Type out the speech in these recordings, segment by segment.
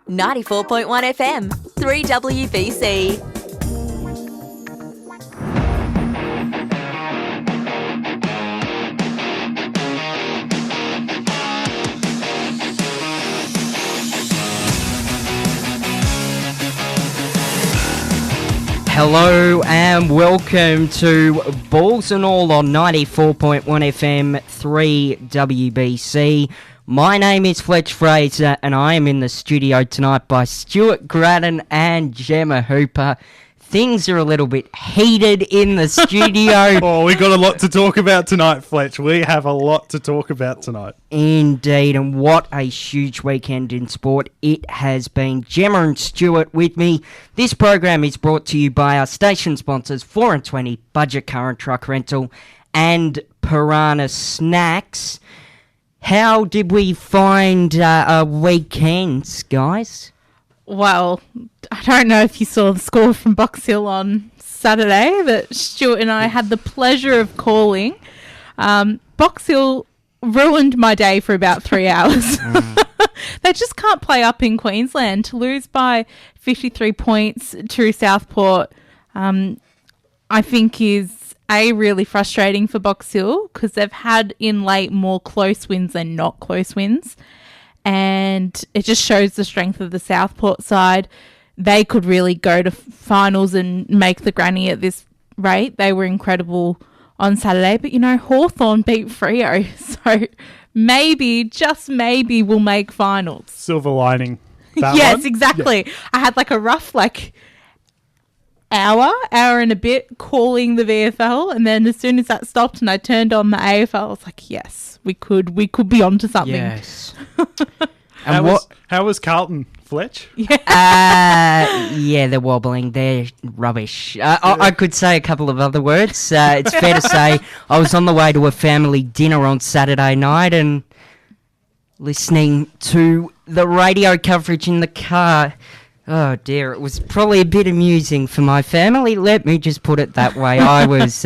94.1 FM, 3WBC. Hello and welcome to Balls and All on 94.1 FM 3WBC. My name is Fletch Fraser and I am in the studio tonight by Stuart Grattan and Gemma Hooper. Things are a little bit heated in the studio. Oh, we got a lot to talk about tonight, Fletch. We have a lot to talk about tonight. Indeed, and what a huge weekend in sport it has been. Gemma and Stuart with me. This program is brought to you by our station sponsors, 4 and 20, Budget Car and Truck Rental, and Piranha Snacks. How did we find our weekends, guys? Well, I don't know if you saw the score from Box Hill on Saturday that Stuart and I had the pleasure of calling. Box Hill ruined my day for about 3 hours. They just can't play up in Queensland. To lose by 53 points to Southport, I think is really frustrating for Box Hill because they've had in late more close wins than not close wins. And it just shows the strength of the Southport side. They could really go to finals and make the granny at this rate. They were incredible on Saturday. But, Hawthorn beat Freo. So maybe, just maybe, we'll make finals. Silver lining. Yes, one? exactly. Yeah. I had a rough, hour and a bit calling the VFL. And then as soon as that stopped and I turned on the AFL, I was like, yes. We could be onto something. Yes. How was Carlton, Fletch? Yeah, they're wobbling. They're rubbish. I could say a couple of other words. It's fair to say I was on the way to a family dinner on Saturday night and listening to the radio coverage in the car. Oh, dear. It was probably a bit amusing for my family. Let me just put it that way. I was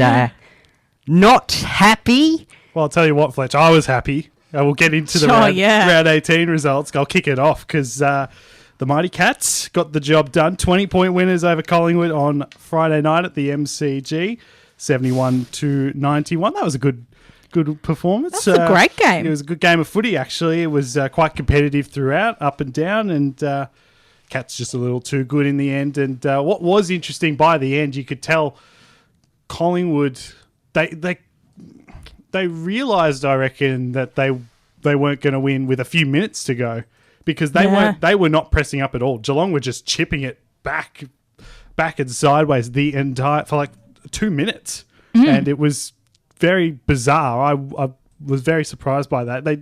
not happy. Well, I'll tell you what, Fletch, I was happy. We'll get into the round 18 results. I'll kick it off because the Mighty Cats got the job done. 20-point winners over Collingwood on Friday night at the MCG, 71-91. That was a good performance. That's a great game. It was a good game of footy, actually. It was quite competitive throughout, up and down, and Cats just a little too good in the end. And what was interesting by the end, you could tell Collingwood, they realised, I reckon, that they weren't going to win with a few minutes to go because they were not pressing up at all. Geelong were just chipping it back and sideways for 2 minutes, and it was very bizarre. I was very surprised by that. They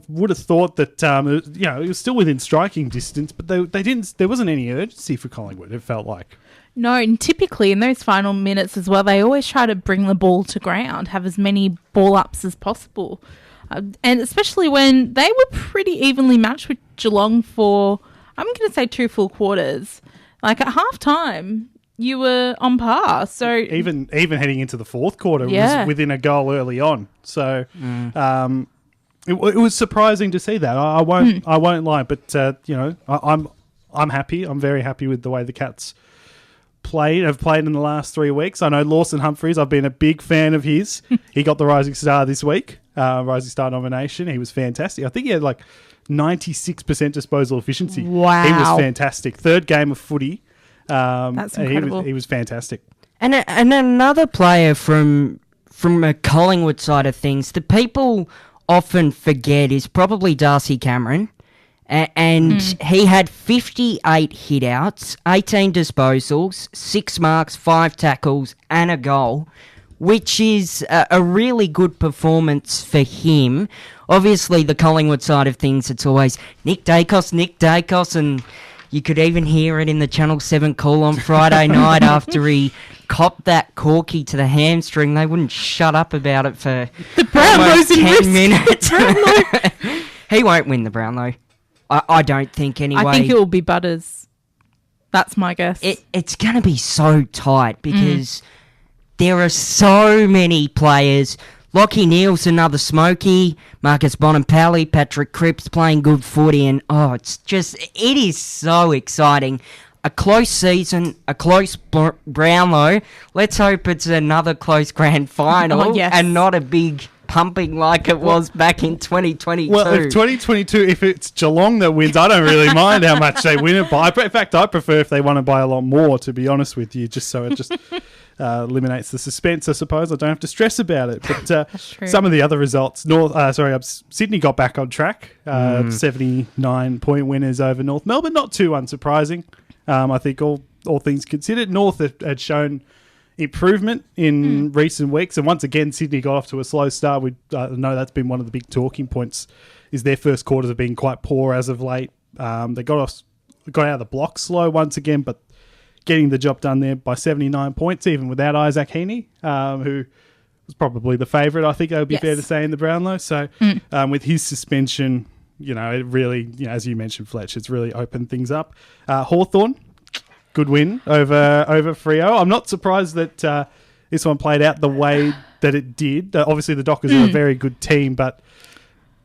would have thought that it was still within striking distance, but they didn't. There wasn't any urgency for Collingwood. It felt like. No, and typically in those final minutes as well, they always try to bring the ball to ground, have as many ball ups as possible. And especially when they were pretty evenly matched with Geelong for, I'm going to say 2 full quarters. At half time, you were on par. So even heading into the fourth quarter, it was within a goal early on. So it was surprising to see that. I won't lie, but I'm happy. I'm very happy with the way the Cats have played in the last 3 weeks. I know Lawson Humphries, I've been a big fan of his. He got the Rising Star this week, Rising Star nomination. He was fantastic. I think he had 96% disposal efficiency. Wow. He was fantastic. Third game of footy. That's incredible. He was fantastic. And another player from a Collingwood side of things, the people often forget is probably Darcy Cameron. And he had 58 hit-outs, 18 disposals, 6 marks, 5 tackles, and a goal, which is a really good performance for him. Obviously, the Collingwood side of things, it's always Nick Dacos, and you could even hear it in the Channel 7 call on Friday night after he copped that corky to the hamstring. They wouldn't shut up about it for almost 10 minutes. He won't win the Brownlow. I don't think anyway. I think it will be Butters. That's my guess. It's going to be so tight because there are so many players. Lockie Neal's another smoky. Marcus Bonampelli, Patrick Cripps playing good footy. And, it is so exciting. A close season, a close Brownlow. Let's hope it's another close grand final and not a big pumping like it was back in 2022. Well, if 2022, if it's Geelong that wins, I don't really mind how much they win it by. In fact, I prefer if they won it by a lot more, to be honest with you, just so it just eliminates the suspense, I suppose. I don't have to stress about it. But some of the other results, Sydney got back on track. 79-point winners over North Melbourne. Not too unsurprising. I think all things considered. North had shown improvement in recent weeks, and once again Sydney got off to a slow start. We know that's been one of the big talking points, is their first quarters have been quite poor as of late. They got out of the block slow once again, but getting the job done there by 79 points, even without Isaac Heaney, who was probably the favourite, I think it would be fair to say, in the Brownlow. So with his suspension, it really, as you mentioned, Fletch, it's really opened things up. Hawthorn, good win over Freo. I'm not surprised that this one played out the way that it did. Obviously, the Dockers are a very good team, but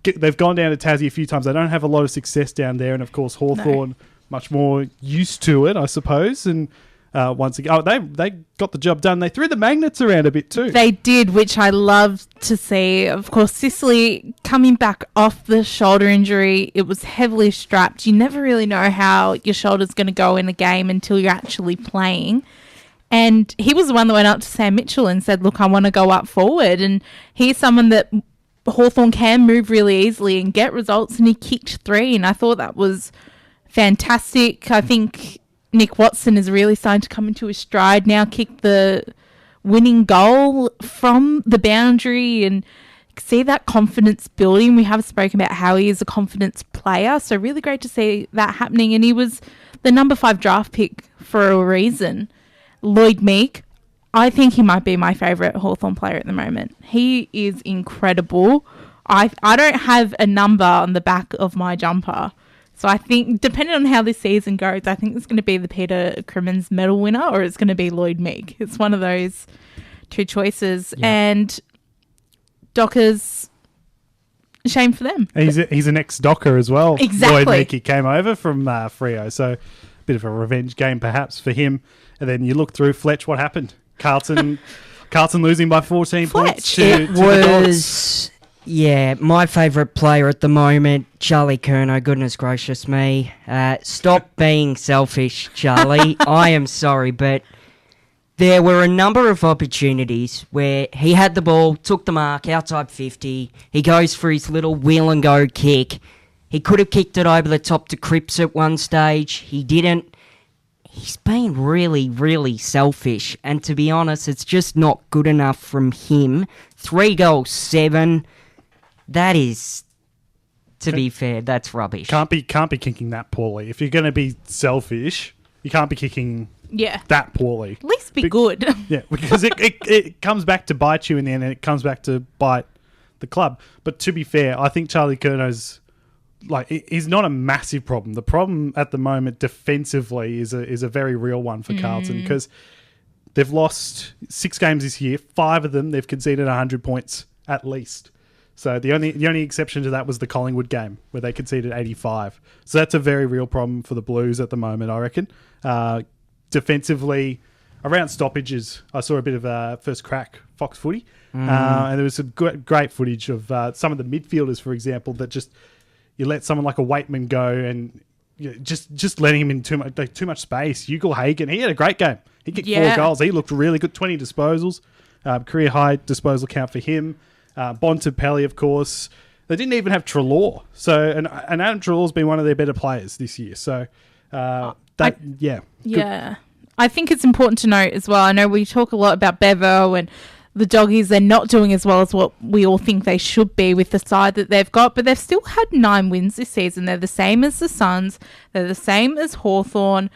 they've gone down to Tassie a few times. They don't have a lot of success down there, and of course, Hawthorn much more used to it, I suppose. And once again, they got the job done. They threw the magnets around a bit too. They did, which I love to see. Of course, Sicily coming back off the shoulder injury, it was heavily strapped. You never really know how your shoulder's going to go in a game until you're actually playing. And he was the one that went up to Sam Mitchell and said, look, I want to go up forward. And he's someone that Hawthorn can move really easily and get results. And he kicked 3. And I thought that was fantastic. I think Nick Watson is really starting to come into his stride now, kicked the winning goal from the boundary, and see that confidence building. We have spoken about how he is a confidence player, so really great to see that happening. And he was the number 5 draft pick for a reason. Lloyd Meek, I think he might be my favourite Hawthorn player at the moment. He is incredible. I don't have a number on the back of my jumper. So I think, depending on how this season goes, I think it's going to be the Peter Crimmins medal winner, or it's going to be Lloyd Meek. It's one of those two choices. Yeah. And Dockers, shame for them. He's an ex-Docker as well. Exactly. Lloyd Meek, he came over from Freo, so a bit of a revenge game perhaps for him. And then you look through Fletch, what happened? Carlton losing by 14 points to the Dogs. Yeah, my favourite player at the moment, Charlie Curnow. Goodness gracious me. Stop being selfish, Charlie. I am sorry, but there were a number of opportunities where he had the ball, took the mark, outside 50. He goes for his little wheel and go kick. He could have kicked it over the top to Cripps at one stage. He didn't. He's been really, really selfish. And to be honest, it's just not good enough from him. 3 goals, 7. That is, to be fair, that's rubbish. Can't be kicking that poorly. If you're going to be selfish, you can't be kicking that poorly. At least be good. Yeah, because it comes back to bite you in the end, and it comes back to bite the club. But to be fair, I think Charlie Curnow's he's not a massive problem. The problem at the moment defensively is a very real one for Carlton, because they've lost 6 games this year. 5 of them they've conceded 100 points at least. So the only exception to that was the Collingwood game, where they conceded 85. So that's a very real problem for the Blues at the moment, I reckon. Defensively, around stoppages, I saw a bit of first crack Fox footy. And there was some great footage of some of the midfielders, for example, that just, you let someone like a Waitman go and just letting him in too much space. Ugal Hagen, he had a great game. He kicked 4 goals. He looked really good. 20 disposals. Career high disposal count for him. Bontempelli, of course. They didn't even have Treloar. So, and Adam Treloar's been one of their better players this year. So, Yeah. I think it's important to note as well. I know we talk a lot about Bevo and the Doggies. They're not doing as well as what we all think they should be with the side that they've got, but they've still had 9 wins this season. They're the same as the Suns. They're the same as Hawthorn.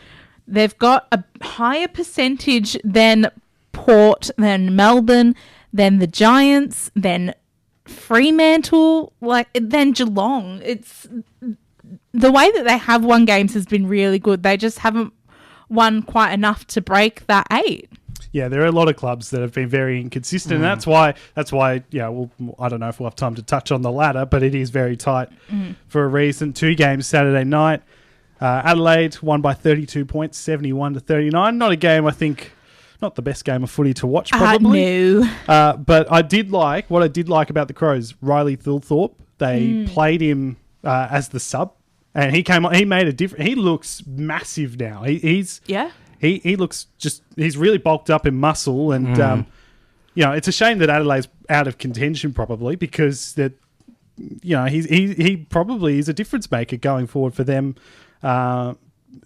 They've got a higher percentage than Port, than Melbourne, than the Giants, than Fremantle, than Geelong. It's the way that they have won games has been really good. They just haven't won quite enough to break that 8. Yeah, there are a lot of clubs that have been very inconsistent. And that's why. Yeah, well, I don't know if we'll have time to touch on the ladder, but it is very tight for a reason. 2 games Saturday night. Adelaide won by 32 points, 71-39. Not a game, I think, not the best game of footy to watch, probably. No. But what I did like about the Crows, Riley Thilthorpe. They played him as the sub, and he came on. He made a difference. He looks massive now. He looks he's really bulked up in muscle, and it's a shame that Adelaide's out of contention probably, because that he probably is a difference maker going forward for them.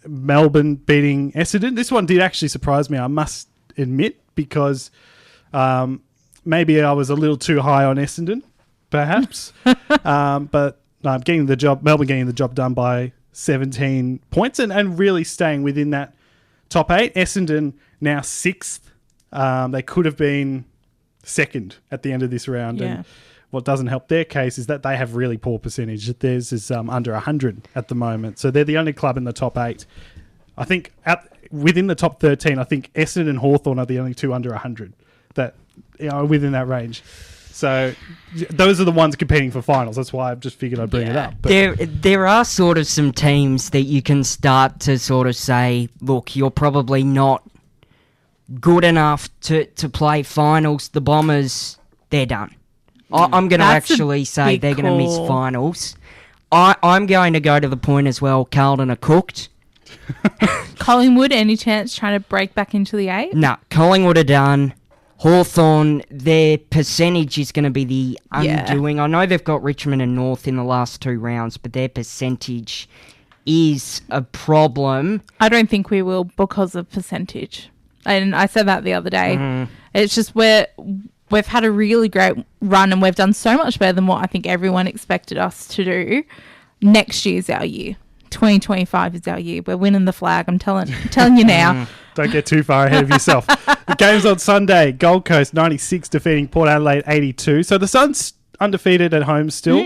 Melbourne beating Essendon. This one did actually surprise me, I must admit, because maybe I was a little too high on Essendon, perhaps. But Melbourne getting the job done by 17 points and really staying within that top 8. Essendon now 6th. They could have been 2nd at the end of this round. Yeah. And what doesn't help their case is that they have really poor percentage. Theirs is under 100 at the moment. So they're the only club in the top 8. I think within the top 13, I think Essendon and Hawthorn are the only 2 under 100 that are within that range. So those are the ones competing for finals. That's why I've just figured I'd bring it up. But there are sort of some teams that you can start to sort of say, look, you're probably not good enough to play finals. The Bombers, they're done. I'm going to actually say they're going to miss finals. I'm going to go to the point as well, Carlton are cooked. Collingwood, any chance trying to break back into the 8? No, Collingwood are done. Hawthorn, their percentage is going to be the undoing. I know they've got Richmond and North in the last 2 rounds, but their percentage is a problem. I don't think we will because of percentage. And I said that the other day. It's just we've had a really great run and we've done so much better than what I think everyone expected us to do. Next year's our year. 2025 is our year. We're winning the flag. I'm telling you now. Don't get too far ahead of yourself. The game's on Sunday. Gold Coast 96 defeating Port Adelaide 82. So the Suns undefeated at home still.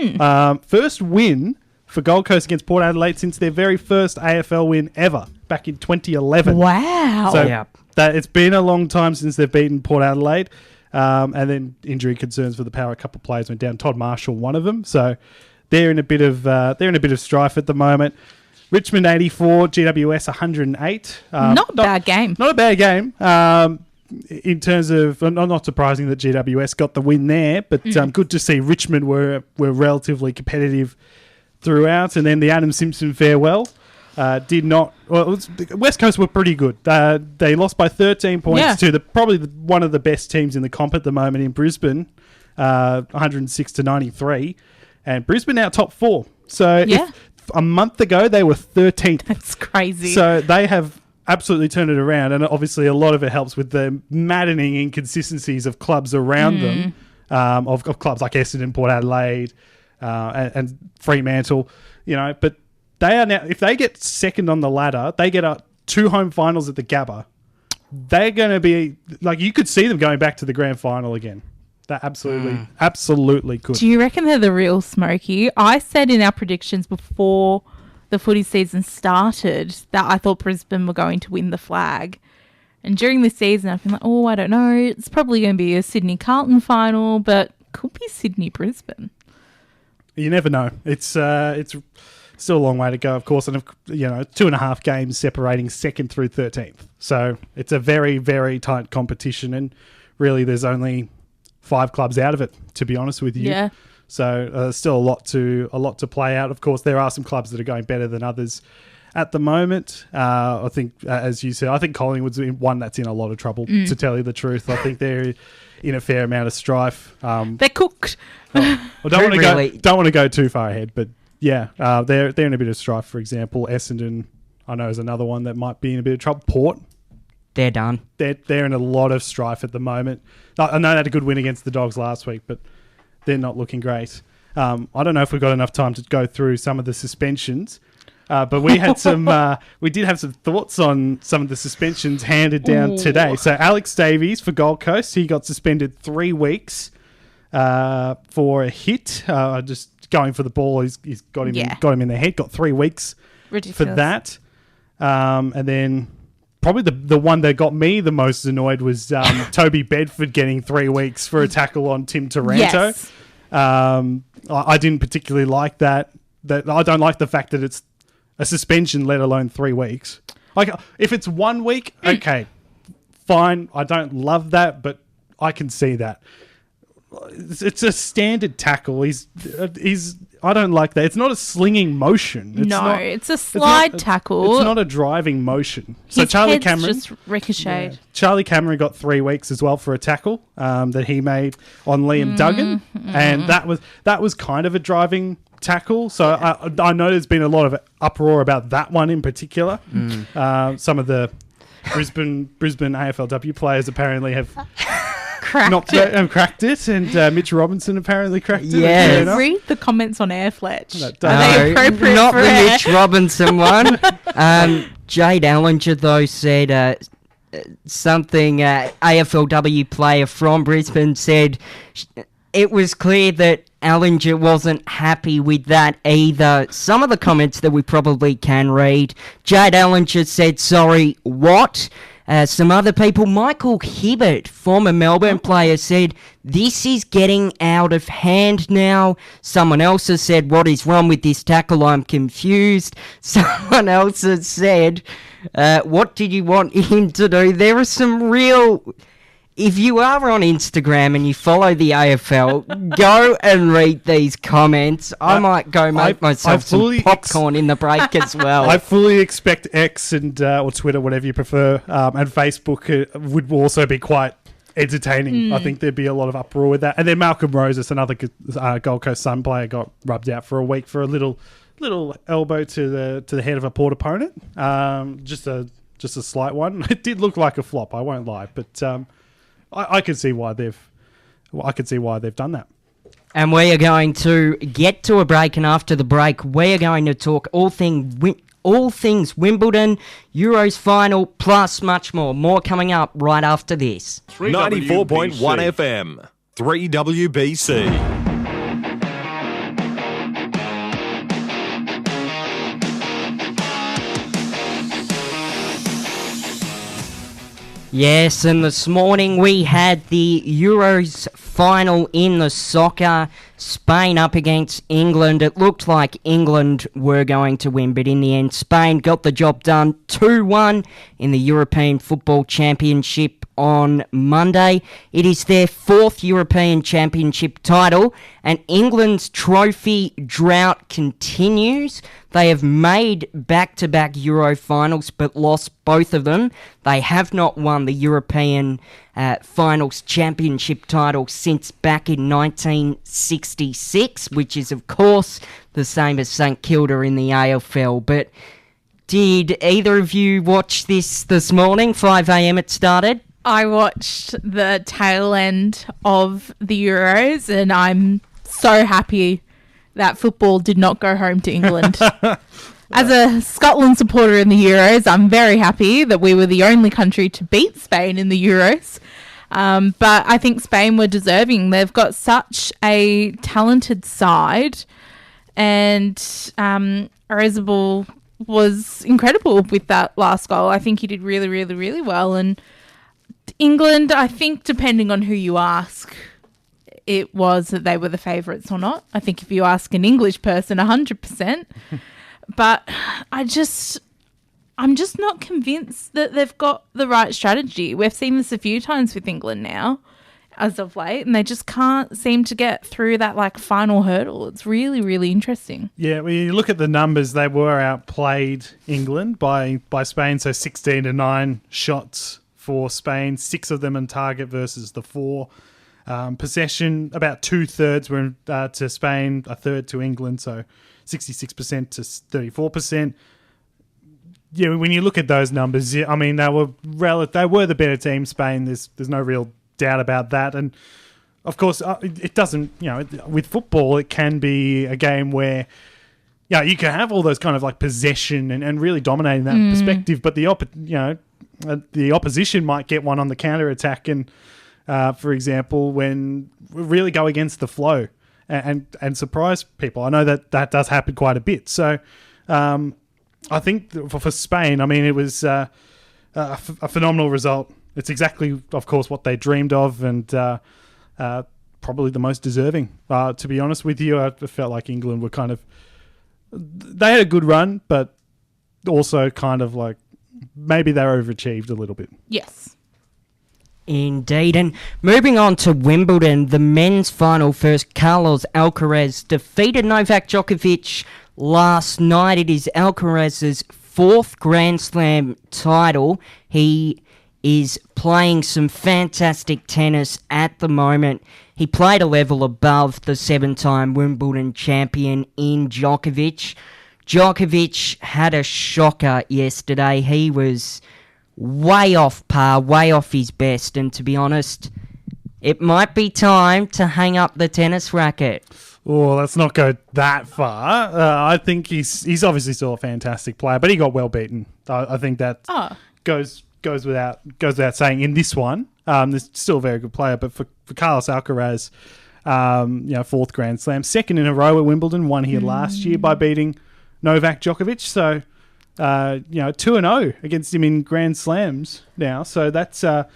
First win for Gold Coast against Port Adelaide since their very first AFL win ever back in 2011. Wow. So it's been a long time since they've beaten Port Adelaide. And then injury concerns for the Power. A couple of players went down. Todd Marshall, one of them. So they're in a bit of strife at the moment. Richmond 84, GWS 108. Not a bad game. Not a bad game. In terms of, not surprising that GWS got the win there, but good to see Richmond were relatively competitive throughout. And then the Adam Simpson farewell West Coast were pretty good. They lost by 13 points to probably one of the best teams in the comp at the moment in Brisbane, 106-93. And Brisbane now top 4. So a month ago they were 13th. That's crazy. So they have absolutely turned it around, and obviously a lot of it helps with the maddening inconsistencies of clubs around them, of clubs like Essendon, Port Adelaide, and Fremantle. But they are now, if they get second on the ladder, they get 2 home finals at the Gabba. They're going to be you could see them going back to the grand final again. That absolutely could. Do you reckon they're the real Smoky? I said in our predictions before the footy season started that I thought Brisbane were going to win the flag. And during the season, I've been like, I don't know. It's probably going to be a Sydney-Carlton final, but could be Sydney-Brisbane. You never know. It's still a long way to go, of course. And, 2.5 games separating 2nd through 13th. So it's a very, very tight competition. And really there's only 5 clubs out of it, to be honest with you. Yeah. So still a lot to play out. Of course, there are some clubs that are going better than others at the moment. I think, as you said, I think Collingwood's one that's in a lot of trouble, to tell you the truth. I think they're in a fair amount of strife. They're cooked. I don't want to go too far ahead, but they're in a bit of strife. For example, Essendon, I know, is another one that might be in a bit of trouble. Port, they're done. They're in a lot of strife at the moment. I know they had a good win against the Dogs last week, but they're not looking great. I don't know if we've got enough time to go through some of the suspensions, but we had we did have some thoughts on some of the suspensions handed down today. So Alex Davies for Gold Coast, he got suspended 3 weeks for a hit, just going for the ball. He's got him in the head. Got 3 weeks Ridiculous. for that, and then probably the one that got me the most annoyed was Toby Bedford getting 3 weeks for a tackle on Tim Taranto. Yes. I didn't particularly like that. I don't like the fact that it's a suspension, let alone 3 weeks. Like, if it's 1 week, okay, fine. I don't love that, but I can see that. It's a standard tackle. He's. I don't like that. It's not a slinging motion. It's a slide tackle. It's not a driving motion. So His Charlie head's Cameron just ricocheted. Yeah. Charlie Cameron got 3 weeks as well for a tackle that he made on Liam Duggan, and that was kind of a driving tackle. So I know there's been a lot of uproar about that one in particular. Some of the Brisbane AFLW players apparently have cracked it, and Mitch Robinson apparently cracked it. Yeah, read the comments on Airfletch. No, Are they appropriate not for the air? Mitch Robinson one. Jade Allinger though said something. AFLW player from Brisbane said it was clear that Allinger wasn't happy with that either. Some of the comments that we probably can read. Jade Allinger said, "Sorry, what?" Some other people, Michael Hibbert, former Melbourne player, said, "This is getting out of hand now." Someone else has said, "What is wrong with this tackle? I'm confused." Someone else has said, "What did you want him to do?" There are some real... If you are on Instagram and you follow the AFL, go and read these comments. I might go make myself some popcorn in the break as well. I fully expect X and or Twitter, whatever you prefer, and Facebook would also be quite entertaining. I think there'd be a lot of uproar with that. And then Malcolm Roses, another Gold Coast Sun player, got rubbed out for a week for a little elbow to the head of a port opponent. Just a slight one. It did look like a flop, I won't lie, but I can see why they've done that. And we are going to get to a break, and after the break, we are going to talk all things Wimbledon, Euros final, plus much more. More coming up right after this. 94.1 FM, 3WBC. Yes, and this morning we had the Euros final in the soccer. Spain up against England. It looked like England were going to win, but in the end, Spain got the job done 2-1 in the European Football Championship on Monday. It is their 4th European Championship title, and England's trophy drought continues. They have made back-to-back Euro finals, but lost both of them. They have not won the European finals championship title since back in 1966, which is, of course, the same as St Kilda in the AFL. But did either of you watch this morning? 5 a.m. it started. I watched the tail end of the Euros, and I'm so happy that football did not go home to England. As a Scotland supporter in the Euros, I'm very happy that we were the only country to beat Spain in the Euros. But I think Spain were deserving. They've got such a talented side, and Oyarzabal was incredible with that last goal. I think he did really, really, really well. And England, I think, depending on who you ask, it was that they were the favourites or not. I think if you ask an English person, 100%. But I'm just not convinced that they've got the right strategy. We've seen this a few times with England now, as of late, and they just can't seem to get through that final hurdle. It's really, really interesting. Yeah, when you look at the numbers, they were outplayed England by Spain, so 16-9 shots for Spain, 6 of them on target versus the 4. Possession, about 2/3 were to Spain, a third to England, so 66% to 34%. Yeah, when you look at those numbers, I mean, they were the better team, Spain. There's no real doubt about that. And of course, it doesn't, with football, it can be a game where, you can have all those kind of possession and really dominating that perspective, but the opposition might get one on the counter attack, and for example, when we really go against the flow and surprise people. I know that does happen quite a bit. So I think for Spain, I mean, it was a phenomenal result. It's exactly, of course, what they dreamed of, and probably the most deserving. To be honest with you, I felt like England were they had a good run, but also kind of like maybe they overachieved a little bit. Yes. Indeed. And moving on to Wimbledon, the men's final first, Carlos Alcaraz defeated Novak Djokovic last night. It is Alcaraz's 4th Grand Slam title. He is playing some fantastic tennis at the moment. He played a level above the 7-time Wimbledon champion in Djokovic. Djokovic had a shocker yesterday. He was way off par, way off his best, and to be honest, it might be time to hang up the tennis racket. Oh, let's not go that far. I think he's obviously still a fantastic player, but he got well beaten. I think that goes without saying in this one. There's still a very good player, but for Carlos Alcaraz, 4th Grand Slam, 2nd in a row at Wimbledon, won here last year by beating Novak Djokovic. So, 2-0 against him in Grand Slams now. So that's a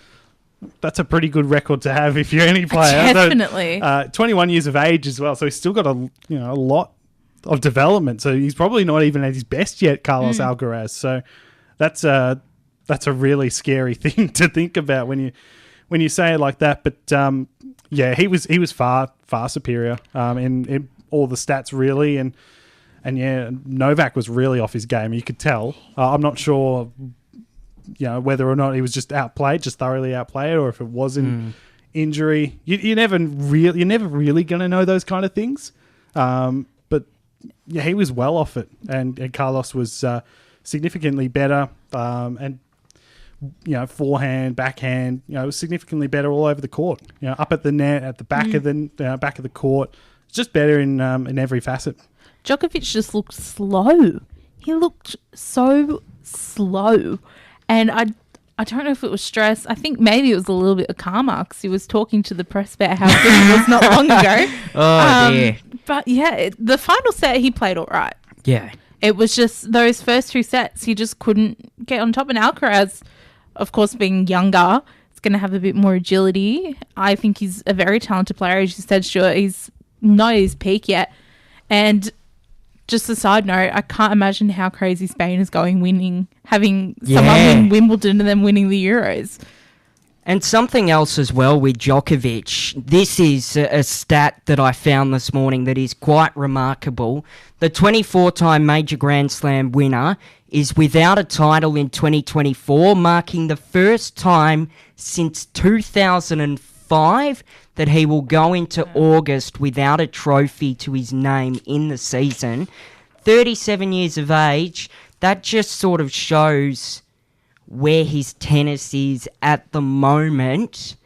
pretty good record to have if you're any player. Definitely. 21 years of age as well. So he's still got a lot of development. So he's probably not even at his best yet, Carlos Alcaraz. So that's a really scary thing to think about when you say it like that. But he was far superior in all the stats really, and Novak was really off his game. You could tell. I'm not sure, whether or not he was just thoroughly outplayed, or if it was an injury. You're never really going to know those kind of things. But yeah, he was well off it, and Carlos was significantly better. And forehand, backhand, was significantly better all over the court. Up at the net, at the back of the court, it's just better in every facet. Djokovic just looked slow. He looked so slow. And I don't know if it was stress. I think maybe it was a little bit of karma, because he was talking to the press about how good he was not long ago. Dear. But yeah, the final set he played all right. Yeah. It was just those first 2 sets, he just couldn't get on top. And Alcaraz, of course, being younger, is going to have a bit more agility. I think he's a very talented player. As you said, sure, he's not at his peak yet. And just a side note, I can't imagine how crazy Spain is going having someone win Wimbledon and then winning the Euros. And something else as well with Djokovic, this is a stat that I found this morning that is quite remarkable. The 24-time Major Grand Slam winner is without a title in 2024, marking the first time since 2005 that he will go into August without a trophy to his name in the season. 37 years of age, that just sort of shows where his tennis is at the moment.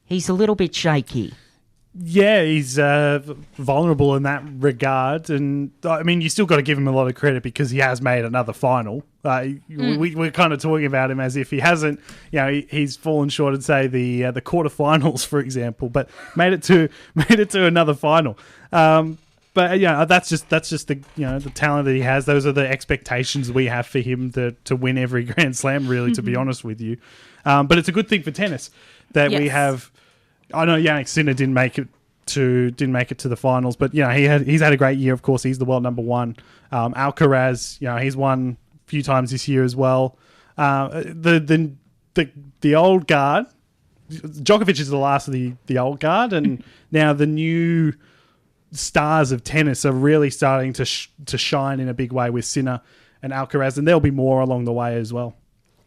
He's a little bit shaky. Yeah, he's vulnerable in that regard. And, I mean, you still got to give him a lot of credit because he has made another final. We're kind of talking about him as if he hasn't, he's fallen short in, say, the quarterfinals, for example, but made it to another final. But that's just the the talent that he has. Those are the expectations we have for him to win every Grand Slam. Really, to be honest with you, but it's a good thing for tennis that we have. I know Jannik Sinner didn't make it to the finals, but he's had a great year. Of course, he's the world number one. Alcaraz, he's won a few times this year as well. The old guard, Djokovic is the last of the old guard, and now the new stars of tennis are really starting to shine in a big way with Sinner and Alcaraz, and there'll be more along the way as well.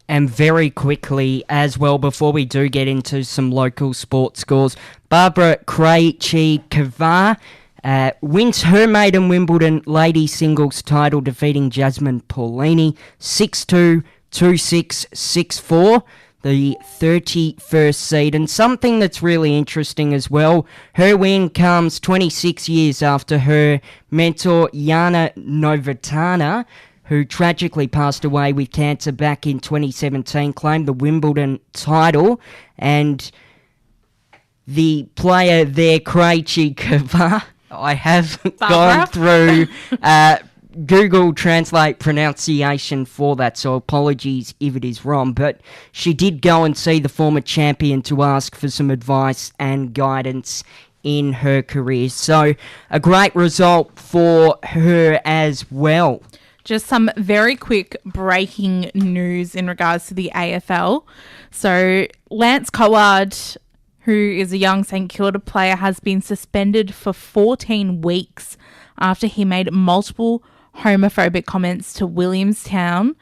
And very quickly as well, before we do get into some local sports scores, Barbara Krejcikova wins her maiden Wimbledon ladies singles title, defeating Jasmine Paolini 6-2, 2-6, 6-4. The 31st seed. And something that's really interesting as well, her win comes 26 years after her mentor Yana Novotná, who tragically passed away with cancer back in 2017, claimed the Wimbledon title. And the player there, Krejcikova, I have gone through Google Translate pronunciation for that, so apologies if it is wrong. But she did go and see the former champion to ask for some advice and guidance in her career. So a great result for her as well. Just some very quick breaking news in regards to the AFL. So Lance Collard, who is a young St Kilda player, has been suspended for 14 weeks after he made multiple homophobic comments to Williamstown,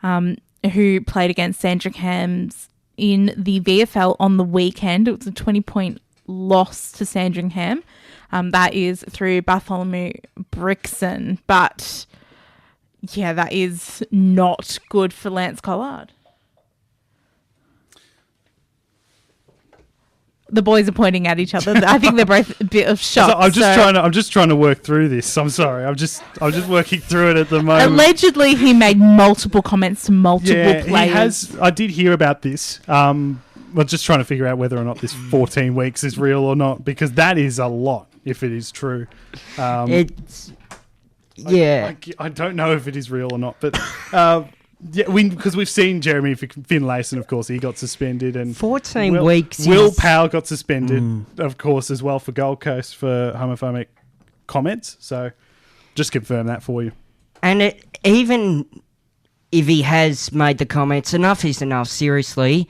who played against Sandringham in the VFL on the weekend. It was a 20-point loss to Sandringham. That is through Bartholomew Brixton. But, yeah, that is not good for Lance Collard. The boys are pointing at each other. I think they're both a bit of shock. So I'm just trying to work through this. I'm sorry. I'm just working through it at the moment. Allegedly, he made multiple comments to multiple players. He has. I did hear about this. We're just trying to figure out whether or not this 14 weeks is real or not, because that is a lot if it is true. It's I don't know if it is real or not, but because we've seen Jeremy Finlayson, of course, he got suspended, and 14 weeks. Will Powell got suspended, of course, as well for Gold Coast for homophobic comments. So, just confirm that for you. And even if he has made the comments, enough is enough. Seriously,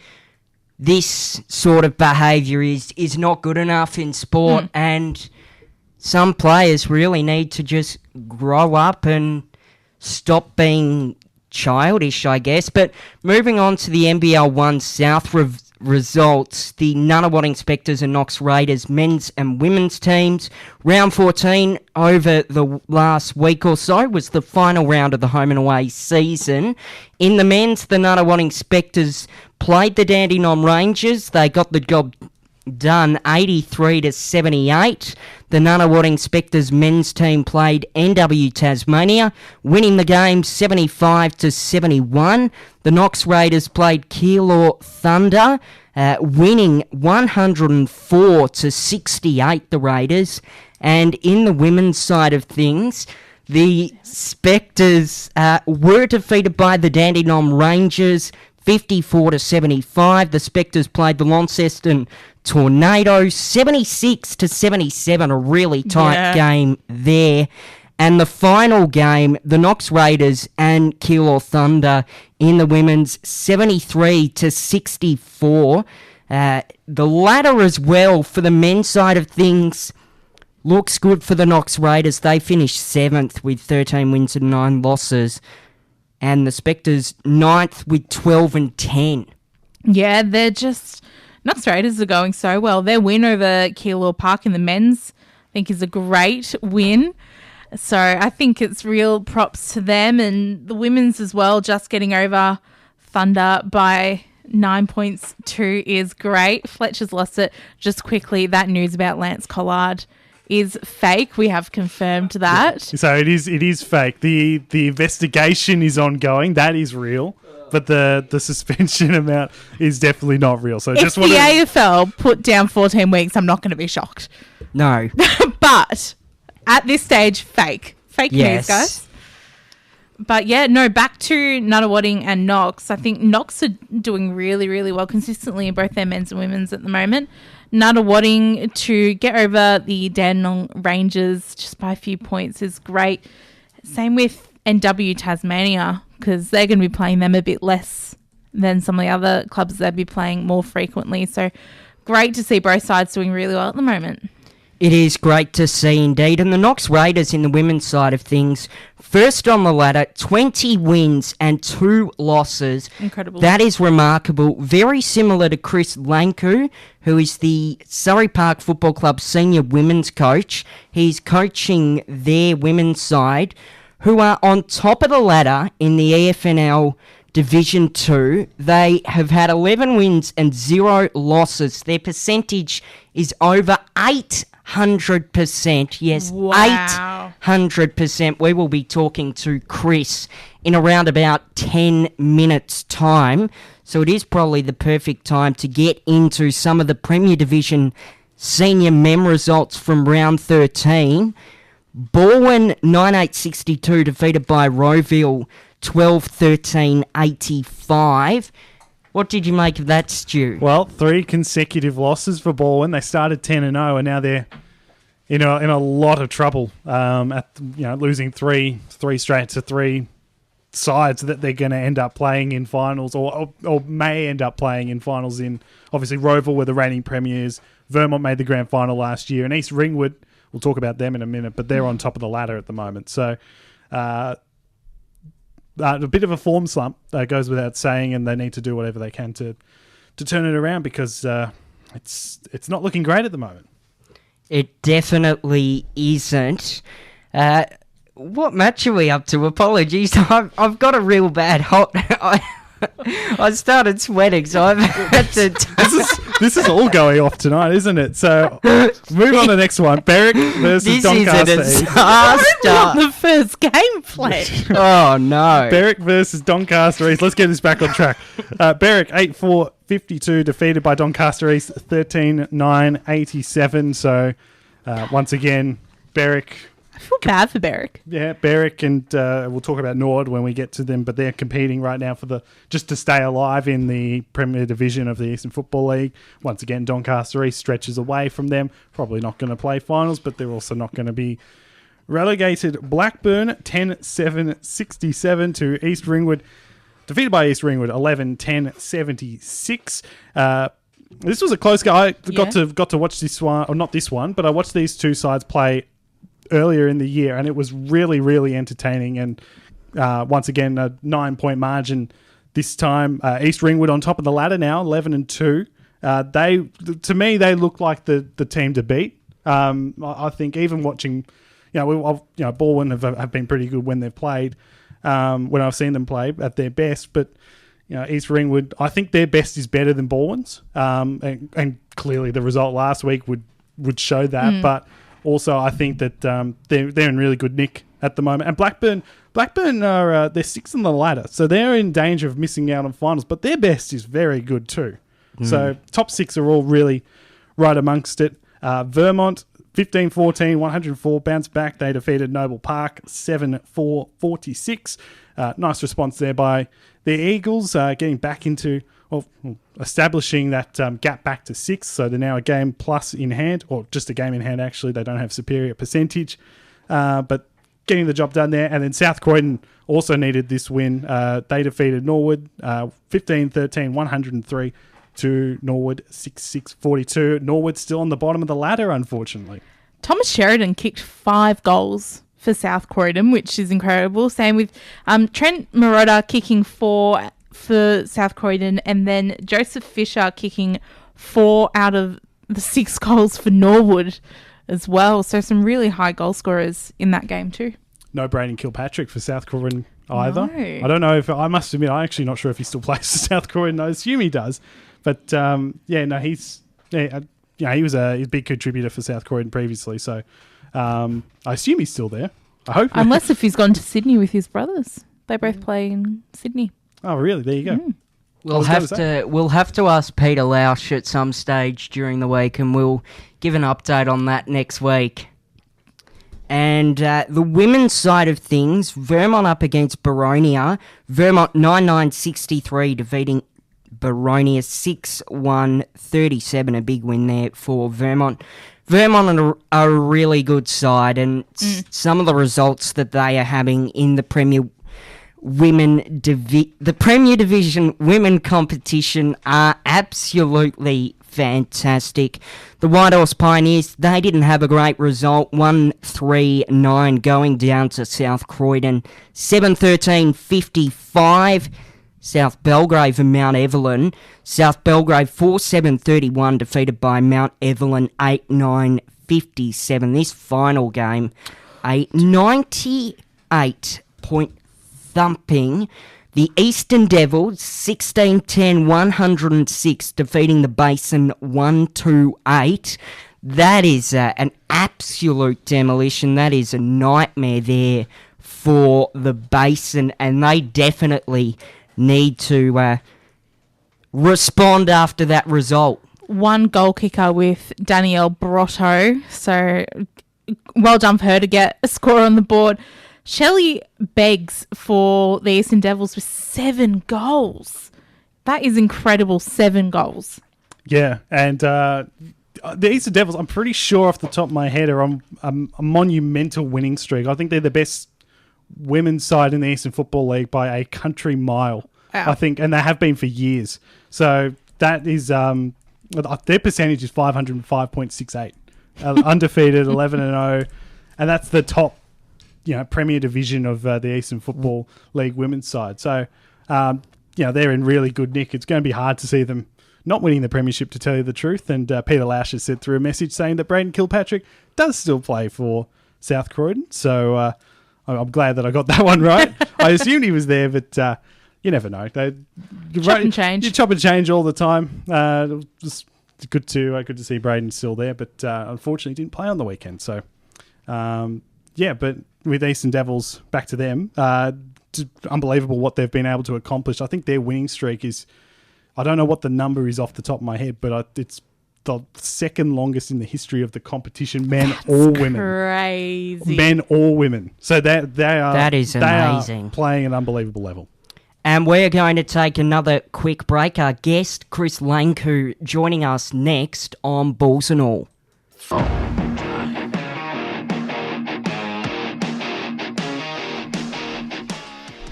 this sort of behaviour is not good enough in sport, and some players really need to just grow up and stop being childish, I guess. But moving on to the NBL 1 South results, the Nunawading Spectres and Knox Raiders men's and women's teams. Round 14 over the last week or so was the final round of the home and away season. In the men's, the Nunawading Spectres played the Dandenong Rangers. They got the job done 83-78. The Nunawading Spectres men's team played NW Tasmania, winning the game 75-71. The Knox Raiders played Keilor Thunder, winning 104-68, the Raiders. And in the women's side of things, the Spectres were defeated by the Dandenong Rangers 54-75. The Spectres played the Launceston Tornado 76-77, a really tight game there. And the final game, the Knox Raiders and Keilor Thunder in the women's 73-64. The latter as well for the men's side of things looks good for the Knox Raiders. They finished 7th with 13 wins and 9 losses. And the Spectres 9th with 12-10. Yeah, they're just... Knox Raiders are going so well. Their win over Keilor Park in the men's, I think, is a great win. So I think it's real props to them. And the women's as well, just getting over Thunder by 9 points too is great. Fletcher's lost it. Just quickly, that news about Lance Collard is fake. We have confirmed that. So it is fake. The investigation is ongoing. That is real. But the suspension amount is definitely not real. So if the AFL put down 14 weeks, I'm not going to be shocked. No. But at this stage, fake. Fake news, guys. But yeah, no, back to Nunawading and Knox. I think Knox are doing really, really well consistently in both their men's and women's at the moment. Nunawading to get over the Dandenong Rangers just by a few points is great. Same with NW Tasmania, because they're going to be playing them a bit less than some of the other clubs they'll be playing more frequently. So great to see both sides doing really well at the moment. It is great to see indeed. And the Knox Raiders in the women's side of things, first on the ladder, 20 wins and 2 losses. Incredible. That is remarkable. Very similar to Chris Lanku, who is the Surrey Park Football Club senior women's coach. He's coaching their women's side, who are on top of the ladder in the EFNL Division 2. They have had 11 wins and 0 losses. Their percentage is over 800%. Yes, wow. 800%. We will be talking to Chris in around about 10 minutes' time. So it is probably the perfect time to get into some of the Premier Division senior mem results from round 13. Baldwin 9-8-62 defeated by Rowville 12-13-85. What did you make of that, Stu? Well, 3 consecutive losses for Baldwin. They started 10-0 and now they're in a lot of trouble. Losing three straight to 3 sides that they're going to end up playing in finals or may end up playing in finals in. Obviously, Rowville were the reigning premiers. Vermont made the grand final last year, and East Ringwood, we'll talk about them in a minute, but they're on top of the ladder at the moment. So a bit of a form slump goes without saying, and they need to do whatever they can to turn it around because it's not looking great at the moment. It definitely isn't. What match are we up to? Apologies, I've got a real bad hot. I started sweating, so I've had to. This is all going off tonight, isn't it? So move on to the next one. Berwick versus Doncaster East. On the first game played. Oh no! Berwick versus Doncaster East. Let's get this back on track. Berwick 8-4-52 defeated by Doncaster East 13-9-87. So once again, Berwick. I feel bad for Berwick. Yeah, Berwick, and we'll talk about Nord when we get to them, but they're competing right now just to stay alive in the Premier Division of the Eastern Football League. Once again, Doncaster East stretches away from them, probably not going to play finals, but they're also not going to be relegated. Blackburn 10-7-67 to East Ringwood, defeated by East Ringwood 11-10-76. This was a close game. I got to watch this one, or not this one, but I watched these two sides play earlier in the year, and it was really, really entertaining. And once again, a 9-point margin this time. East Ringwood on top of the ladder now, 11-2. To me, they look like the team to beat. I think even watching, Baldwin have been pretty good when they've played. When I've seen them play at their best, but East Ringwood, I think their best is better than Baldwin's, and clearly the result last week would show that, but. Also, I think that they're in really good nick at the moment. And Blackburn are they're 6th on the ladder, so they're in danger of missing out on finals. But their best is very good too. So top 6 are all really right amongst it. Vermont 15-14, 104 bounce back. They defeated Noble Park 7-4-46. Nice response there by the Eagles, getting back into. Establishing that gap back to 6, so they're now a game plus in hand, or just a game in hand actually. They don't have superior percentage, but getting the job done there. And then South Croydon also needed this win. They defeated Norwood 15-13, 103 to Norwood 6-6-42. Norwood still on the bottom of the ladder, unfortunately. Thomas Sheridan kicked 5 goals for South Croydon, which is incredible. Same with Trent Marotta kicking 4 for South Croydon, and then Joseph Fisher kicking 4 out of the 6 goals for Norwood as well. So some really high goal scorers in that game too. No Braden Kilpatrick for South Croydon either. No. I don't know I must admit, I'm actually not sure if he still plays for South Croydon. I assume he does. But he was a big contributor for South Croydon previously. So I assume he's still there. I hope. Unless if he's gone to Sydney with his brothers. They both play in Sydney. Oh, really? There you go. We'll have to ask Peter Lausch at some stage during the week, and we'll give an update on that next week. And the women's side of things, Vermont up against Baronia. Vermont 9-9-63, defeating Baronia 6-1-37. A big win there for Vermont. Vermont are a really good side, and some of the results that they are having in the Premier Division women competition are absolutely fantastic. The White Horse Pioneers, they didn't have a great result, 1-3-9 going down to South Croydon, 7-13-55. South Belgrave and Mount Evelyn. South Belgrave 4-7-31 defeated by Mount Evelyn 8-9-57. This final game, a 98-point thumping. The Eastern Devils 16-10-106 defeating the Basin 1-2-8. That is an absolute demolition. That is a nightmare there for the Basin, and they definitely need to respond after that result. One goal kicker with Danielle Brotto, so well done for her to get a score on the board. Shelley Beggs for the Eastern Devils with 7 goals. That is incredible, 7 goals. Yeah, and the Eastern Devils, I'm pretty sure off the top of my head, are on a monumental winning streak. I think they're the best women's side in the Eastern Football League by a country mile, Wow. I think, and they have been for years. So that is, their percentage is 505.68. Undefeated, 11-0, and that's the top, Premier Division of the Eastern Football League women's side. So, they're in really good nick. It's going to be hard to see them not winning the premiership, to tell you the truth. And Peter Lausch has sent through a message saying that Braden Kilpatrick does still play for South Croydon. So I'm glad that I got that one right. I assumed he was there, but you never know. Chop and change. You chop and change all the time. Just good to see Braden still there, but unfortunately didn't play on the weekend. So but with Eastern Devils, back to them. Unbelievable what they've been able to accomplish. I think their winning streak is, I don't know what the number is off the top of my head, but it's the second longest in the history of the competition, men or women. Crazy. Men or women. So That is amazing. Are playing an unbelievable level. And we're going to take another quick break. Our guest, Chris Lanku, joining us next on Balls and All.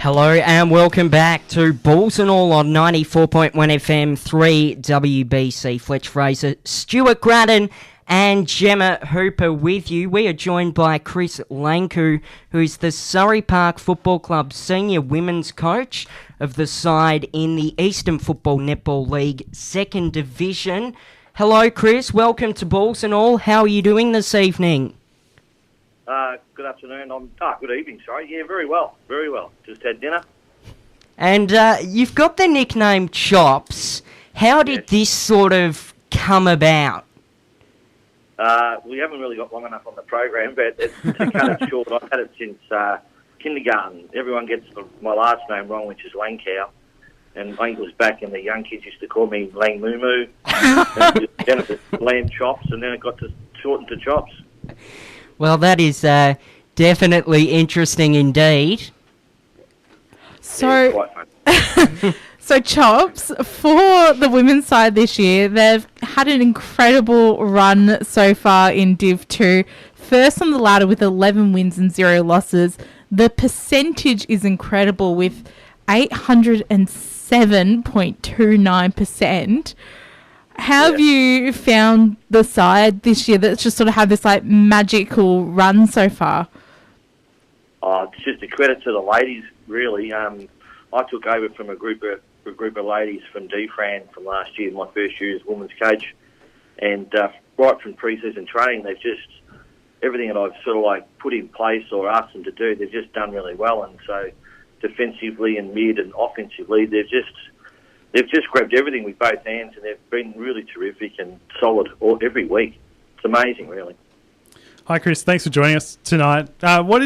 Hello and welcome back to Balls and All on 94.1 FM 3WBC. Fletch Fraser, Stuart Gradden and Gemma Hooper with you. We are joined by Chris Lanku, who's the Surrey Park Football Club senior women's coach of the side in the Eastern Football Netball League 2nd Division. Hello Chris, welcome to Balls and All. How are you doing this evening? Good afternoon. Good evening, sorry. Yeah, very well. Very well. Just had dinner. And you've got the nickname Chops. How did this sort of come about? We haven't really got long enough on the program, but to cut it short, I've had it since kindergarten. Everyone gets my last name wrong, which is Langcow. And I think it was back in the young kids used to call me Lang Moo Moo. Then it was Lamb Chops, and then it got to shorten to Chops. Well, that is definitely interesting indeed. Yeah, quite fun. So Chops, for the women's side this year, they've had an incredible run so far in Div 2. First on the ladder with 11 wins and 0 losses. The percentage is incredible with 807.29%. How have you found the side this year that's just sort of had this like magical run so far? It's just a credit to the ladies, really. I took over from a group of ladies from DFRAN from last year, my first year as women's coach, and right from pre-season training, they've just everything that I've sort of like put in place or asked them to do, they've just done really well. And so, defensively and mid and offensively, they've just grabbed everything with both hands, and they've been really terrific and solid every week. It's amazing, really. Hi, Chris. Thanks for joining us tonight. What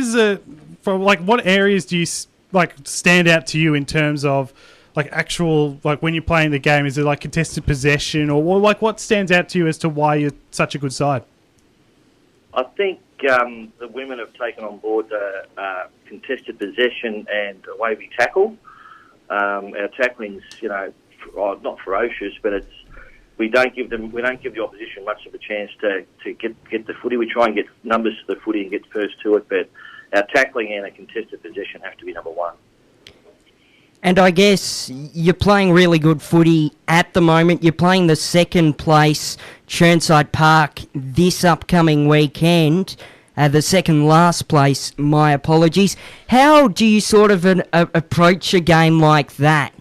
areas do you stand out to you in terms of actual when you're playing the game? Is it contested possession, or what stands out to you as to why you're such a good side? I think the women have taken on board the contested possession and the way we tackle. Our tackling's, not ferocious, but we don't give the opposition much of a chance to get the footy. We try and get numbers to the footy and get first to it, but our tackling and our contested possession have to be number one. And I guess you're playing really good footy at the moment. You're playing the second place Chirnside Park this upcoming weekend. The second last place, my apologies. How do you sort of approach a game like that?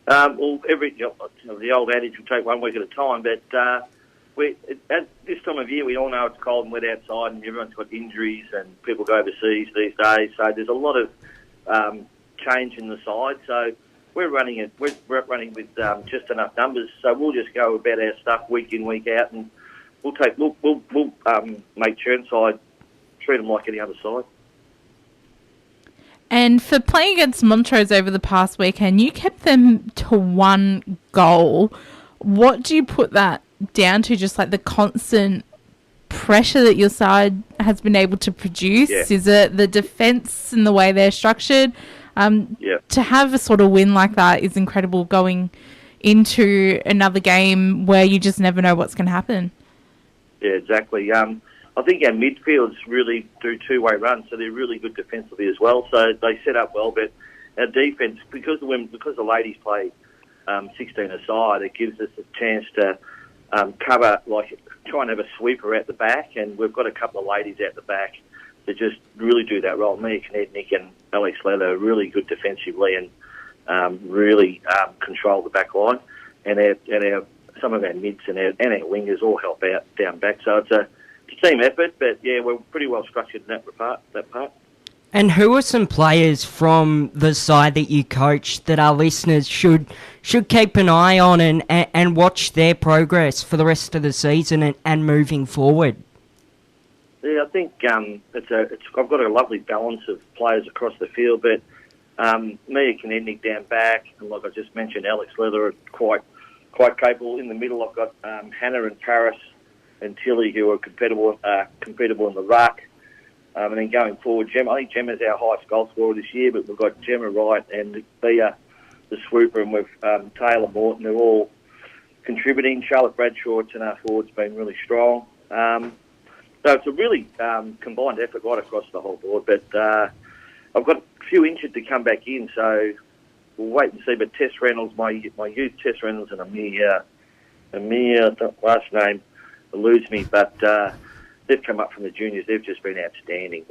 The old adage, we take one week at a time, but at this time of year, we all know it's cold and wet outside, and everyone's got injuries, and people go overseas these days. So there's a lot of change in the side. So we're running with just enough numbers. So we'll just go about our stuff week in, week out, and we'll make Chirnside treat them like any other side. And for playing against Montrose over the past weekend, you kept them to 1 goal. What do you put that down to? Just the constant pressure that your side has been able to produce? Yeah. Is it the defence and the way they're structured? To have a sort of win like that is incredible going into another game where you just never know what's going to happen. Yeah, exactly. I think our midfields really do two-way runs, so they're really good defensively as well. So they set up well, but our defence, because the ladies play 16 aside, it gives us a chance to cover, like try and have a sweeper at the back, and we've got a couple of ladies out the back that just really do that role. Mia Knednick and Alex Leather are really good defensively and really control the back line, and some of our mids and our wingers all help out down back. So it's a team effort, but yeah, we're pretty well structured in that part. And who are some players from the side that you coach that our listeners should keep an eye on and watch their progress for the rest of the season and moving forward? Yeah, I think I've got a lovely balance of players across the field, but Mia Knednick down back, and like I just mentioned, Alex Leather are quite capable. In the middle, I've got Hannah and Paris and Tilly, who are compatible in the ruck. And then going forward, I think Gemma's our highest goal scorer this year, but we've got Gemma Wright and Bea, the sweeper, and we've Taylor Morton. They're all contributing. Charlotte Bradshaw and our forward's been really strong. So it's a really combined effort right across the whole board. But I've got a few injured to come back in, so we'll wait and see. But Tess Reynolds, my youth Tess Reynolds, and Amir, the last name eludes me, but they've come up from the juniors. They've just been outstanding.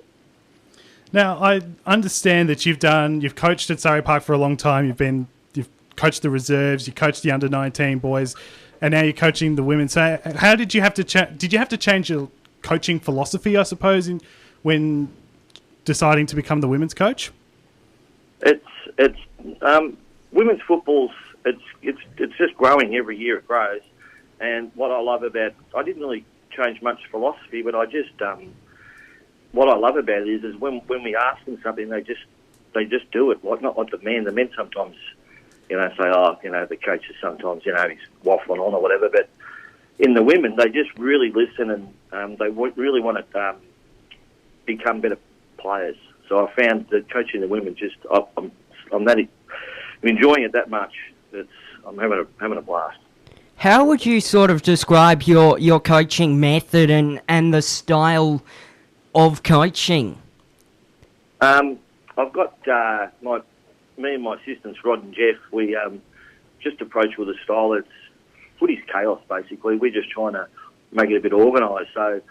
Now, I understand that you've coached at Surrey Park for a long time. You've coached the reserves, you coached the under-19 boys, and now you're coaching the women. So how did you have to did you have to change your coaching philosophy, I suppose, when deciding to become the women's coach? It's women's football's it's just growing every year. It grows, and what I love about I didn't really change much philosophy, but I just what I love about it is when we ask them something, they just do it. Like not like the men. The men sometimes say, the coaches sometimes he's waffling on or whatever, but in the women, they just really listen and they really want to become better players. So I found that coaching the women I'm enjoying it that much. I'm having a blast. How would you sort of describe your coaching method and the style of coaching? I've got me and my assistants, Rod and Jeff, we just approach with a style that's footy's chaos, basically. We're just trying to make it a bit organised. So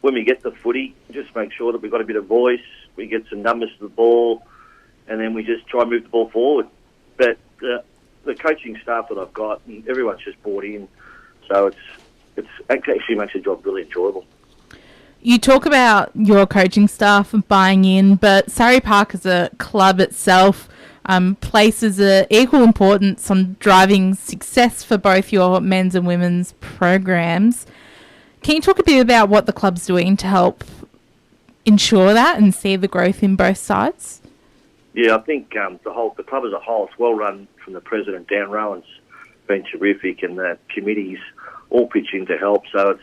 when we get the footy, just make sure that we've got a bit of voice, we get some numbers to the ball, and then we just try and move the ball forward. But the coaching staff that I've got, everyone's just bought in, so it actually makes the job really enjoyable. You talk about your coaching staff buying in, but Surrey Park as a club itself places an equal importance on driving success for both your men's and women's programs. Can you talk a bit about what the club's doing to help ensure that and see the growth in both sides? Yeah, I think the club as a whole, it's well run from the president. Dan Rowan's been terrific, and the committees all pitch in to help. So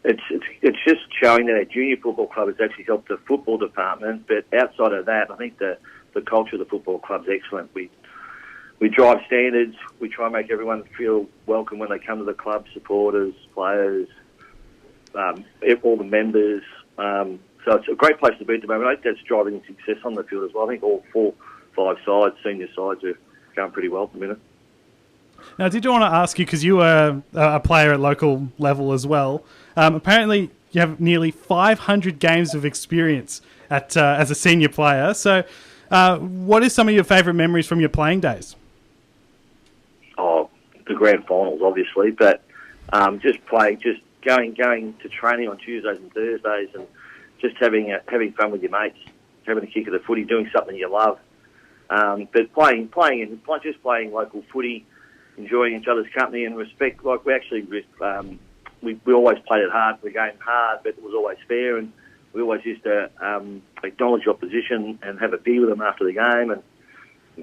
it's just showing that our junior football club has actually helped the football department. But outside of that, I think the culture of the football club is excellent. We drive standards. We try and make everyone feel welcome when they come to the club, supporters, players, all the members. So it's a great place to be at the moment. I think that's driving success on the field as well. I think all 4-5 sides, senior sides, are going pretty well at the minute. Now, I did want to ask you, because you were a player at local level as well, apparently you have nearly 500 games of experience as a senior player. So what are some of your favourite memories from your playing days? Oh, the grand finals, obviously, but just going to training on Tuesdays and Thursdays and just having fun with your mates, having a kick of the footy, doing something you love. But playing local footy, enjoying each other's company and respect. Like we always played it hard. We game hard, but it was always fair, and we always used to acknowledge opposition and have a beer with them after the game, and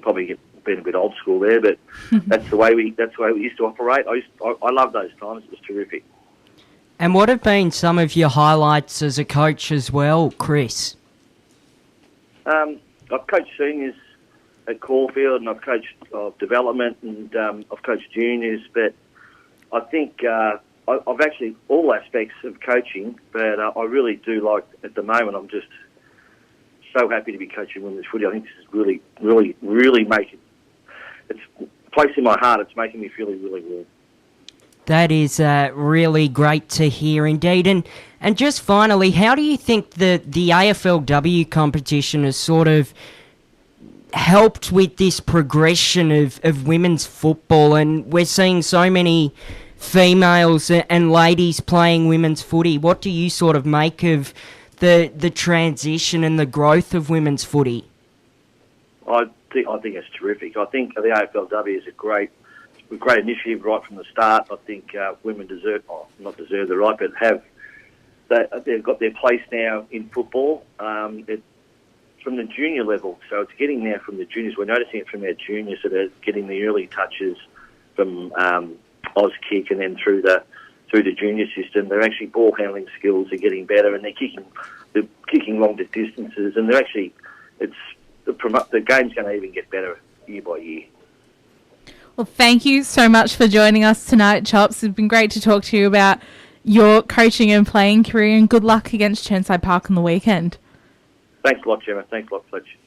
probably been a bit old school there, but that's the way we used to operate. I love those times. It was terrific. And what have been some of your highlights as a coach as well, Chris? I've coached seniors at Caulfield, and I've coached development, and I've coached juniors. But I think I've actually all aspects of coaching. But I really do like, at the moment, I'm just so happy to be coaching women's footy. I think this is really, really, really making it's placing my heart. It's making me feel really well. That is really great to hear indeed. And just finally, how do you think the AFLW competition has sort of helped with this progression of women's football? And we're seeing so many females and ladies playing women's footy. What do you sort of make of the transition and the growth of women's footy? I think it's terrific. I think the AFLW is a great initiative right from the start. I think women not deserve the right, but they've got their place now in football. From the junior level, so it's getting there from the juniors. We're noticing it from our juniors that are getting the early touches from Auskick and then through the junior system. They're actually ball handling skills are getting better, and they're kicking long distances, and the game's going to even get better year by year. Well, thank you so much for joining us tonight, Chops. It's been great to talk to you about your coaching and playing career, and good luck against Chirnside Park on the weekend. Thanks a lot, Gemma. Thanks a lot, Fletch.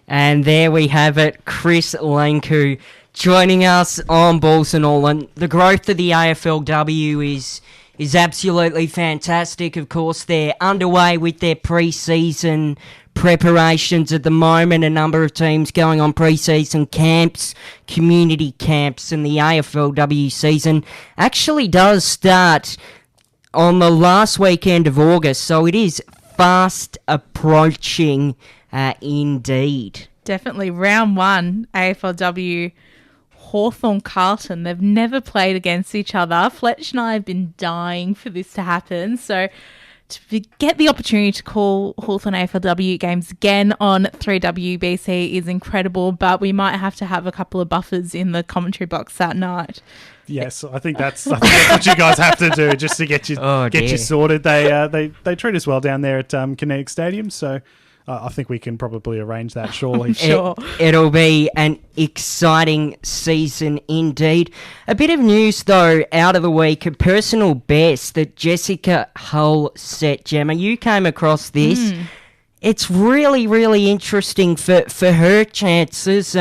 And there we have it, Chris Lanku joining us on Balls and All. And the growth of the AFLW is absolutely fantastic. Of course, they're underway with their pre-season preparations at the moment. A number of teams going on pre-season camps, community camps, and the AFLW season actually does start on the last weekend of August. So it is fast approaching indeed. Definitely. Round 1, AFLW Hawthorn Carlton. They've never played against each other. Fletch and I have been dying for this to happen. So to get the opportunity to call Hawthorn AFLW games again on 3WBC is incredible, but we might have to have a couple of buffers in the commentary box that night. Yes, I think that's what you guys have to do just to get you sorted. They treat us well down there at Kinetic Stadium, so I think we can probably arrange that, surely. Sure. It'll be an exciting season indeed. A bit of news, though, out of the week. A personal best that Jessica Hull set, Gemma. You came across this. It's really, really interesting for her chances,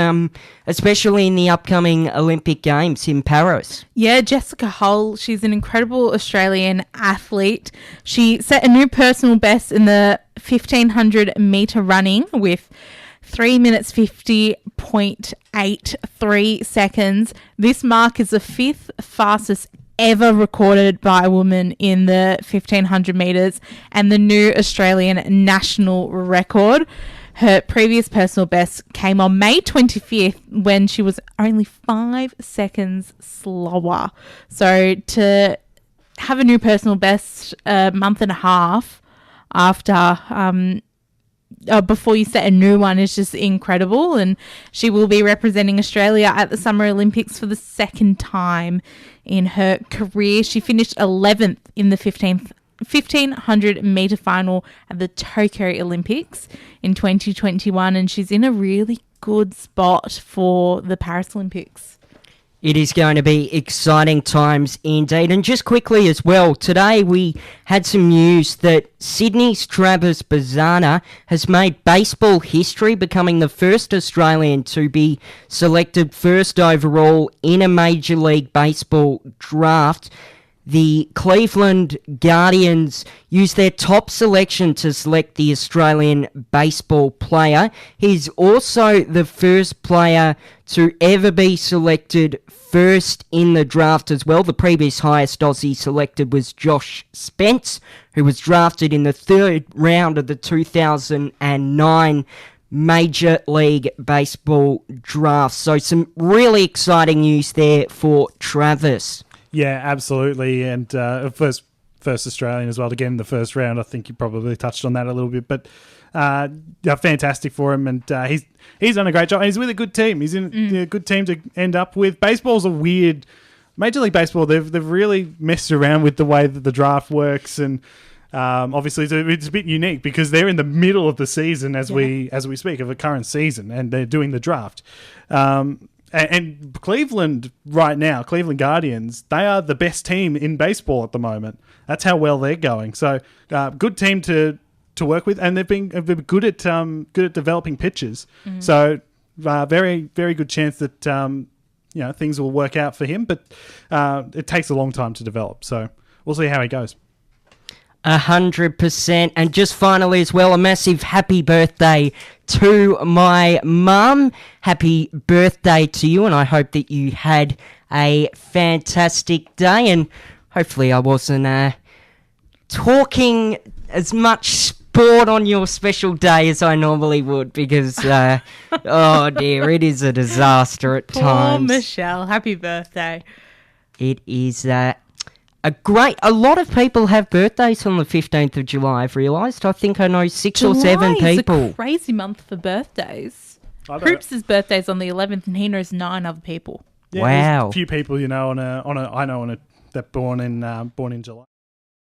especially in the upcoming Olympic Games in Paris. Yeah, Jessica Hull, she's an incredible Australian athlete. She set a new personal best in the 1,500 metre running with 3 minutes 50.83 seconds. This mark is the 5th fastest ever recorded by a woman in the 1,500 metres and the new Australian national record. Her previous personal best came on May 25th when she was only 5 seconds slower. So to have a new personal best a month and a half after before you set a new one is just incredible. And she will be representing Australia at the Summer Olympics for the second time in her career. She finished 11th in the 1,500 metre final at the Tokyo Olympics in 2021, and she's in a really good spot for the Paris Olympics. It is going to be exciting times indeed. And just quickly as well, today we had some news that Sydney's Travis Bazana has made baseball history, becoming the first Australian to be selected first overall in a Major League Baseball draft. The Cleveland Guardians used their top selection to select the Australian baseball player. He's also the first player to ever be selected first in the draft as well. The previous highest Aussie selected was Josh Spence, who was drafted in the 3rd round of the 2009 Major League Baseball draft. So some really exciting news there for Travis. Yeah, absolutely. And first Australian as well to get in the first round. I think you probably touched on that a little bit. But fantastic for him. And he's done a great job. And he's with a good team. He's in a good team to end up with. Baseball's a weird Major League Baseball, they've really messed around with the way that the draft works, and obviously it's a bit unique because they're in the middle of the season as we speak, of a current season, and they're doing the draft. And Cleveland right now, Cleveland Guardians, they are the best team in baseball at the moment. That's how well they're going. So good team to work with, and they've been good at developing pitchers. So very, very good chance that things will work out for him, but it takes a long time to develop. So we'll see how he goes. 100%. And just finally as well, a massive happy birthday to my mum. Happy birthday to you, and I hope that you had a fantastic day, and hopefully I wasn't talking as much sport on your special day as I normally would, because oh dear, it is a disaster at times. Poor Michelle, happy birthday. It is a lot of people have birthdays on the 15th of July, I've realised. I think I know 6 or 7 people. July is a crazy month for birthdays. Croops' birthday's on the 11th, and he knows 9 other people. Yeah, wow. There's a few people, that born in July.